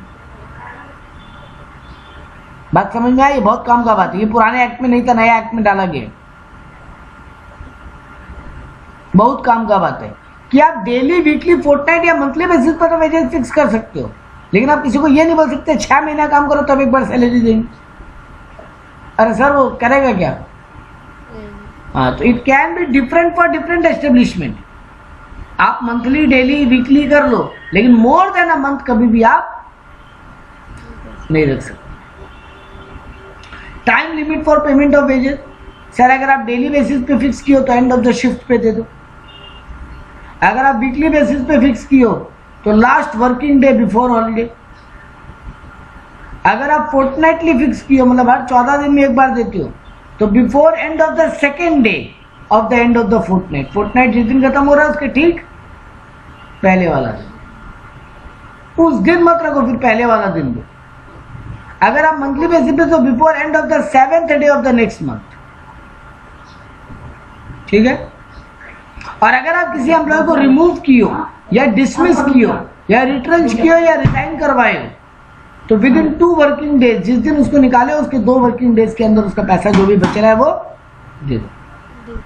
[SPEAKER 1] बात समझ में आई? बहुत काम का बात है। ये पुराने एक्ट में नहीं था, नया एक्ट में डाला गया। बहुत काम का बात है कि आप डेली वीकली फोर्टनाइट या मंथली बेसिस पर तो वेजेस फिक्स कर सकते हो, लेकिन आप किसी को ये नहीं बोल सकते 6 महीना काम करो तब एक बार सैलरी देंगे। अरे सर वो करेगा क्या? हाँ, तो it can be different for different establishment. आप मंथली डेली वीकली कर लो, लेकिन मोर देन अ मंथ कभी भी आप नहीं रख सकते। Time limit for payment of wages, sir अगर आप डेली बेसिस पे फिक्स किए हो तो एंड ऑफ द शिफ्ट पे दे दो। अगर आप वीकली बेसिस पे फिक्स किए हो तो last working day before holiday. अगर आप फोर्टनाइटली फिक्स किए हो मतलब हर 14 दिन में एक बार देते हो तो before end of the second day of the end of the fortnight. Fortnight जिस दिन खत्म हो रहा है उसके ठीक पहले वाला दिन, उस दिन मत रखो, फिर पहले वाला दिन दो। अगर आप मंथली बेसिस पे तो before end of the 7th day of the next month. ठीक है। और अगर आप किसी एम्प्लॉय को रिमूव किए हो या डिसमिस किए हो या रिट्रेंच किए हो या रिजाइन करवाए हो तो विद इन 2 वर्किंग डेज, जिस दिन उसको निकाले उसके 2 वर्किंग डेज के अंदर उसका पैसा जो भी बच रहा है वो दे दो।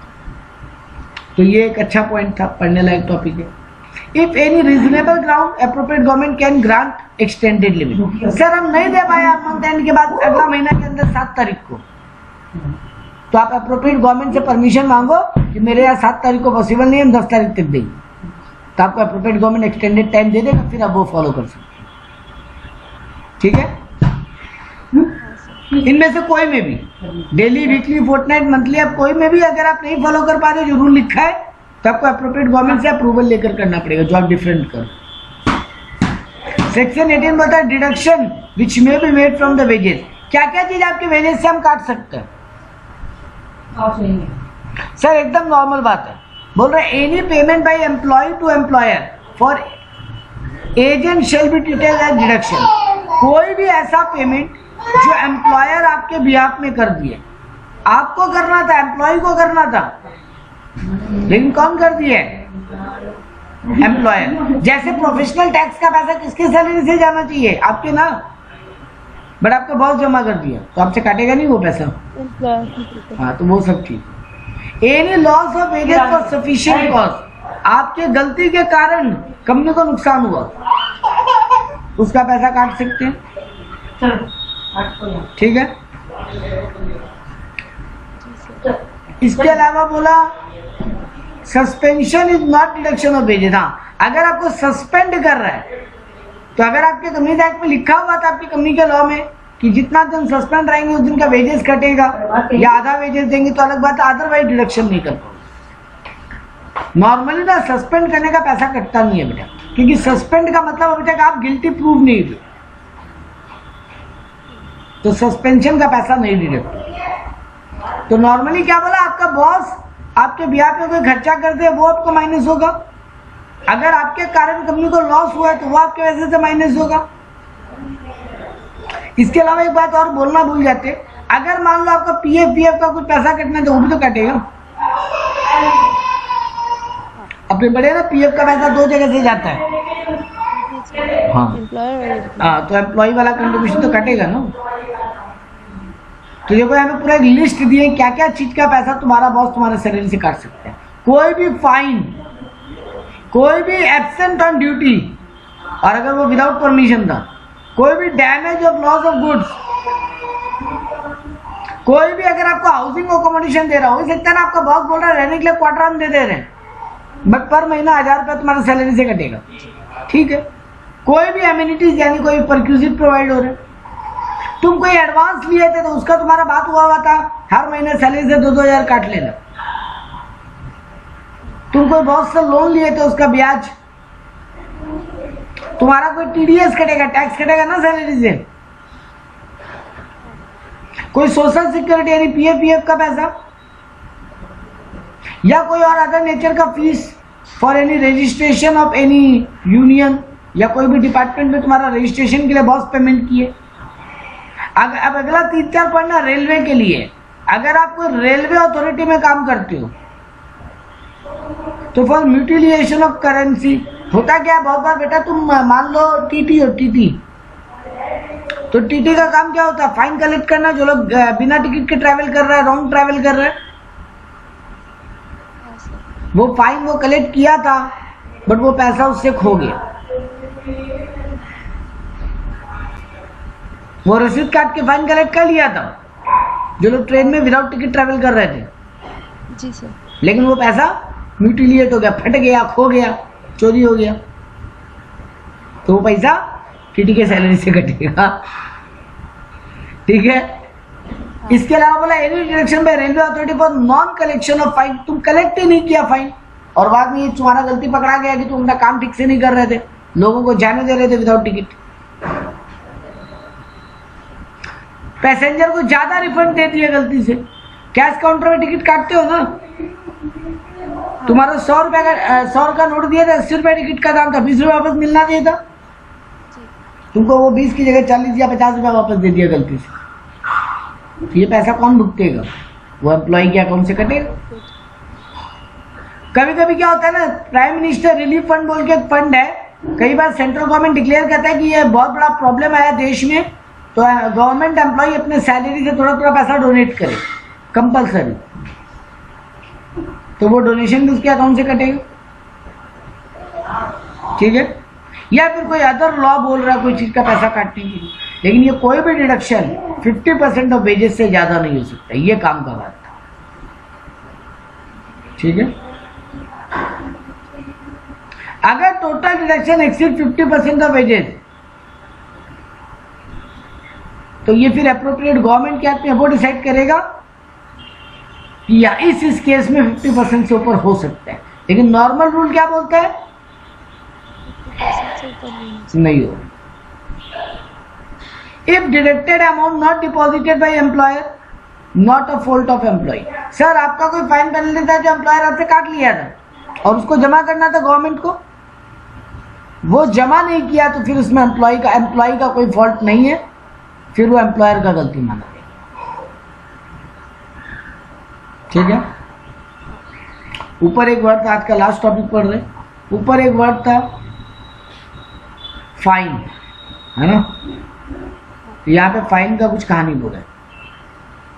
[SPEAKER 1] तो ये एक अच्छा पॉइंट था, पढ़ने लायक टॉपिक है। If any reasonable ground appropriate government can grant extended limit. Sir हम नहीं दे पाए आप मंथ एंड के बाद अगला महीना के अंदर 7 तारीख को, तो आप एप्रोप्रिएट गवर्नमेंट से परमिशन मांगो कि मेरे यहाँ 7 तारीख को पॉसिबल नहीं है, हम 10 तारीख तक देंगे। तो आपको एप्रोप्रिएट गवर्नमेंट एक्सटेंडेड टाइम दे देगा, फिर आप वो फॉलो कर सकते हैं। ठीक है। इनमें से कोई में भी डेली वीकली फोर्टनाइट मंथली आप कोई में भी अगर आप नहीं फॉलो कर पा रहे जो रूल लिखा है तो आपको एप्रोप्रिएट गवर्नमेंट से अप्रूवल लेकर करना पड़ेगा, जो आप डिफरेंट करो। सेक्शन 18 बोलता है deduction which may be made from the wages. क्या क्या चीज आपके वेजेस से हम काट सकते हैं? सर एकदम नॉर्मल बात है। बोल रहे any payment by employ to employer for agent shall be treated as deduction. कोई भी ऐसा पेमेंट जो एम्प्लॉयर आपके बिहाफ में कर दिए, आपको करना था, एम्प्लॉय को करना था, लेकिन कौन कर दिए? एम्प्लॉयर। जैसे प्रोफेशनल टैक्स का पैसा किसके सैलरी से जाना चाहिए? आपके ना, बट आपका बॉस जमा कर दिया तो आपसे काटेगा नहीं वो पैसा। हाँ, तो वो सब चीज। Any loss of wages for sufficient cost, आपके गलती के कारण कंपनी को नुकसान हुआ, उसका पैसा काट सकते हैं। ठीक है। इसके अलावा बोला suspension is not deduction of wages. हाँ, अगर आपको सस्पेंड कर रहा है तो अगर आपके कंपनी एक्ट में लिखा हुआ था आपकी कंपनी के लॉ में कि जितना दिन सस्पेंड रहेंगे उस दिन का वेजेस कटेगा या आधा वेजेस देंगे तो अलग बात है, अदरवाइज डिडक्शन नहीं कर पाओगे। नॉर्मली ना सस्पेंड करने का पैसा कटता नहीं है बेटा, क्योंकि सस्पेंड का मतलब अभी तक आप गिल्टी प्रूव नहीं हुए, तो सस्पेंशन का पैसा नहीं डिडक्ट। तो नॉर्मली क्या बोला, आपका बॉस आपके बिहार पे कोई खर्चा कर दे वो आपको माइनस होगा। अगर आपके कारण कंपनी को लॉस हुआ है तो वो आपके वजह से माइनस होगा। इसके अलावा एक बात और बोलना भूल जाते, अगर मान लो आपका पीएफ का कुछ पैसा कटना है तो वो भी तो कटेगा। अपने बड़े ना पीएफ का पैसा 2 जगह से जाता है। हाँ, तो एम्प्लॉय वाला कंट्रीब्यूशन तो कटेगा ना। तो देखो हमें पूरा एक लिस्ट दी है क्या क्या चीज का पैसा तुम्हारा बॉस तुम्हारे सैलरी से काट सकते हैं। कोई भी फाइन, कोई भी एब्सेंट ऑन ड्यूटी, और अगर वो विदाउट परमिशन था, कोई भी damage of loss of goods, कोई भी अगर आपको हाउसिंग अकोमोडेशन दे रहा हो सकता है ना, आपका बॉस बोल रहा है रहने के लिए क्वार्टर हम दे रहे हैं, बट पर महीना 1000 रुपया तुम्हारे सैलरी से कटेगा। ठीक है, कोई भी एमिनिटीज यानी कोई परक्यूजिट प्रोवाइड हो रहे, तुम कोई एडवांस लिए थे तो उसका तुम्हारा बात हुआ था हर महीने सैलरी से 2-2 हज़ार काट लेना। तुम कोई बहुत सा लोन लिए थे उसका ब्याज, तुम्हारा कोई टीडीएस कटेगा, टैक्स कटेगा ना सैलरी से, कोई सोशल सिक्योरिटी यानी पीएफ का पैसा, या कोई और अदर नेचर का fees for any registration of any union, या कोई भी डिपार्टमेंट में तुम्हारा रजिस्ट्रेशन के लिए बॉस पेमेंट किए। अब अगला 3-4 पढ़ना रेलवे के लिए। अगर आप कोई रेलवे अथॉरिटी में काम करते हो तो फॉर म्यूटिलिएशन ऑफ करेंसी होता क्या है, बहुत बार बेटा तुम मान लो टीटी हो, टीटी तो टीटी का काम क्या होता है, फाइन कलेक्ट करना। जो लोग बिना टिकट के ट्रैवल कर रहा है, रॉन्ग ट्रैवल कर रहा है, वो फाइन वो कलेक्ट किया था बट वो पैसा उससे खो गया, वो रसीद काट के फाइन कलेक्ट कर लिया था जो लोग ट्रेन में विदाउट टिकट ट्रैवल कर रहे थे।
[SPEAKER 3] जी सर।
[SPEAKER 1] लेकिन वो पैसा म्यूटिलिएट हो गया, फट गया, खो गया, चोरी हो गया, तो वो पैसा टीटी के सैलरी से कटेगा। ठीक है। इसके अलावा बोला any deduction by railway authority for non collection of fine, तुम कलेक्ट ही नहीं किया फाइन और बाद में ये तुम्हारा गलती पकड़ा गया कि तुम अपना काम ठीक से नहीं कर रहे थे, लोगों को जाने दे रहे थे विदाउट टिकट, पैसेंजर को ज्यादा रिफंड दे दिया गलती से। कैश काउंटर में टिकट काटते हो ना, तुम्हारा 100 रुपए का 100 का नोट दिया था, 80 रुपए टिकट का दाम था, 20 रुपए वापस मिलना चाहिए था, तुमको वो 20 की जगह 40 या 50 रुपए वापस दे दिया गलती से, तो ये पैसा कौन भुगतेगा, वो एम्प्लॉय के अकाउंट से कटेगा। कभी कभी क्या होता है ना, प्राइम मिनिस्टर रिलीफ फंड बोल के एक फंड है, कई बार सेंट्रल गवर्नमेंट डिक्लेयर करता है कि ये बहुत बड़ा प्रॉब्लम आया देश में, तो गवर्नमेंट एम्प्लॉय अपने सैलरी से थोड़ा थोड़ा पैसा डोनेट करे कंपलसरी, तो वो डोनेशन भी उसके अकाउंट से कटेगा। ठीक है। या फिर कोई अदर लॉ बोल रहा है कोई चीज का पैसा काटने के लिए, लेकिन ये कोई भी डिडक्शन 50% ऑफ वेजेस से ज्यादा नहीं हो सकता, ये काम का बात था। ठीक है। अगर total deduction exceed 50% of wages तो ये फिर अप्रोप्रिएट गवर्नमेंट क्या है वो डिसाइड करेगा कि या इस केस में 50% से ऊपर हो सकता है, लेकिन नॉर्मल रूल क्या बोलता है,
[SPEAKER 3] 50% से ऊपर
[SPEAKER 1] नहीं हो। If deducted amount not deposited by employer not a fault of employ. Sir आपका कोई फाइन पेनल्टी था जो एम्प्लॉयर आपसे काट लिया था और उसको जमा करना था गवर्नमेंट को, वो जमा नहीं किया तो फिर उसमें एम्प्लॉय का कोई फॉल्ट नहीं है, फिर वो एम्प्लॉयर का गलती माना गया। ठीक है। ऊपर एक वर्ड था, आज का लास्ट टॉपिक पढ़ रहे, ऊपर एक वर्ड था फाइन, है ना, तो यहाँ पे फाइन का कुछ कहानी बोला है,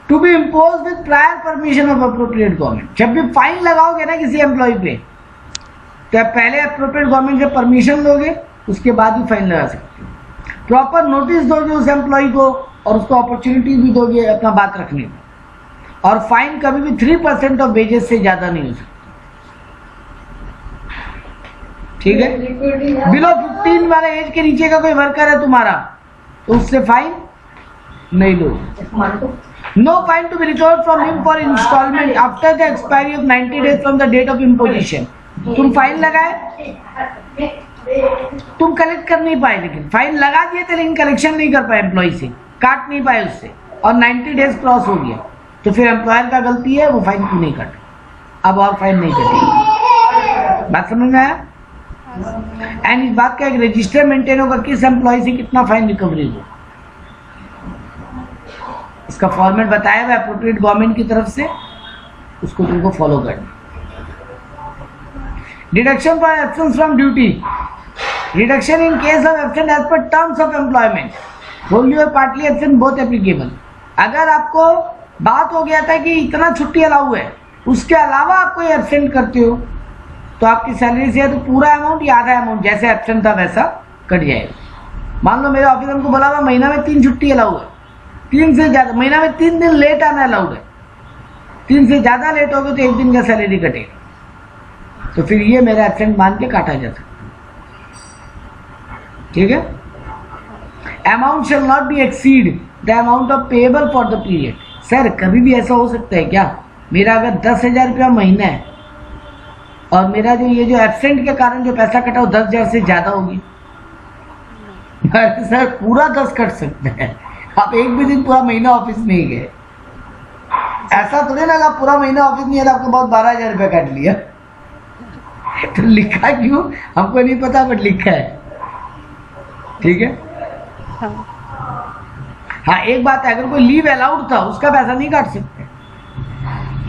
[SPEAKER 1] to be impose with prior permission of appropriate government. जब भी फाइन लगाओगे ना किसी एम्प्लॉय पे तो आप पहले अप्रोप्रिएट गवर्नमेंट से परमिशन लोगे, उसके बाद ही फाइन लगा सकते हो। प्रॉपर नोटिस दोगे उस एम्प्लॉय को और उसको अपॉर्चुनिटी भी दोगे अपना बात रखने की, और फाइन कभी भी 3% ऑफ वेजेस से ज्यादा नहीं हो सकता। ठीक है। बिलो 15 वाले एज के नीचे का कोई वर्कर है तुम्हारा तो उससे फाइन नहीं लो। No fine to be recovered from him for instalment after the expiry of 90 days from the date of imposition. तुम फाइन लगाए, तुम कलेक्ट कर नहीं पाए, लेकिन फाइन लगा दिए थे लेकिन कलेक्शन नहीं कर पाए एम्प्लॉय से, काट नहीं पाए उससे, और 90 डेज क्रॉस हो गया, तो फिर एम्प्लॉयर का गलती है, वो फाइन क्यों नहीं काटा, अब और फाइन नहीं कटेगी। बात समझ में आया। एंड इस बात का एक रजिस्टर मेंटेन होगा किस एम्प्लॉय से कितना फाइन रिकवरी हो, इसका फॉर्मेट बताया हुआ अप्रोप्रिएट गवर्नमेंट की तरफ से, उसको तुमको फॉलो करना। Deduction for absence from duty, reduction in case of absent as per terms of employment, wholly और पार्टली एब्सेंट बोथ एप्लीकेबल। अगर आपको बात हो गया था कि इतना छुट्टी अलाउ है, उसके अलावा आप कोई एब्सेंट करते हो तो आपकी सैलरी से तो पूरा अमाउंट या आधा अमाउंट जैसे एब्सेंट था वैसा कट जाएगा। मान लो मेरे ऑफिस हमको बोला हुआ महीना में 3 छुट्टी अलाउ है, 3 से ज्यादा, महीना में 3 दिन लेट आना अलाउड है, 3 से ज्यादा लेट हो गए तो 1 दिन का सैलरी कटेगा, तो फिर ये मेरा एब्सेंट मान के काटा जा सकता है। ठीक है। Amount shall not be exceed the amount of payable for the period. Sir कभी भी ऐसा हो सकता है क्या, मेरा अगर 10,000 रुपया महीना है और मेरा जो ये जो एब्सेंट के कारण जो पैसा कटा वो 10,000 से ज्यादा होगी? सर पूरा 10 कट सकते हैं, आप एक भी दिन पूरा महीना ऑफिस नहीं गए, ऐसा थोड़ी ना आप पूरा महीना ऑफिस नहीं है आपको बहुत 12,000 रुपया काट लिया। तो लिखा क्यों हमको नहीं पता, बट लिखा है, ठीक है।
[SPEAKER 3] हाँ
[SPEAKER 1] हाँ एक बात है, अगर कोई लीव अलाउड था उसका पैसा नहीं काट सकते।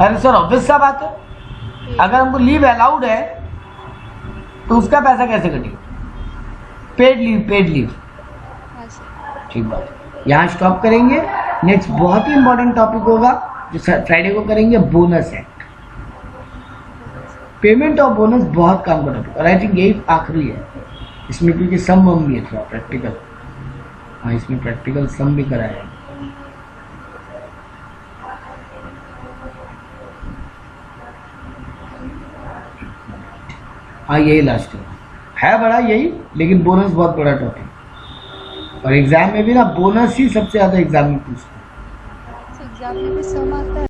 [SPEAKER 1] अरे सर ऑब्वियस सा बात है, अगर हमको लीव अलाउड है तो उसका पैसा कैसे कटेगा? Paid leave.
[SPEAKER 3] हाँ सर।
[SPEAKER 1] ठीक बात है, यहाँ स्टॉप करेंगे। नेक्स्ट बहुत ही इंपॉर्टेंट टॉपिक होगा जो फ्राइडे को करेंगे, bonus act. Payment of bonus बहुत काम का टॉपिक, और आई थिंक यही आखिरी है इसमें, क्योंकि सम वम भी है थोड़ा प्रैक्टिकल। हाँ इसमें प्रैक्टिकल सम भी कराया है। हाँ यही लास्ट है बड़ा यही, लेकिन बोनस बहुत बड़ा टॉपिक, और एग्जाम में भी ना बोनस ही सबसे ज्यादा एग्जाम में पूछते हैं।
[SPEAKER 3] एग्जाम में भी सम आता है।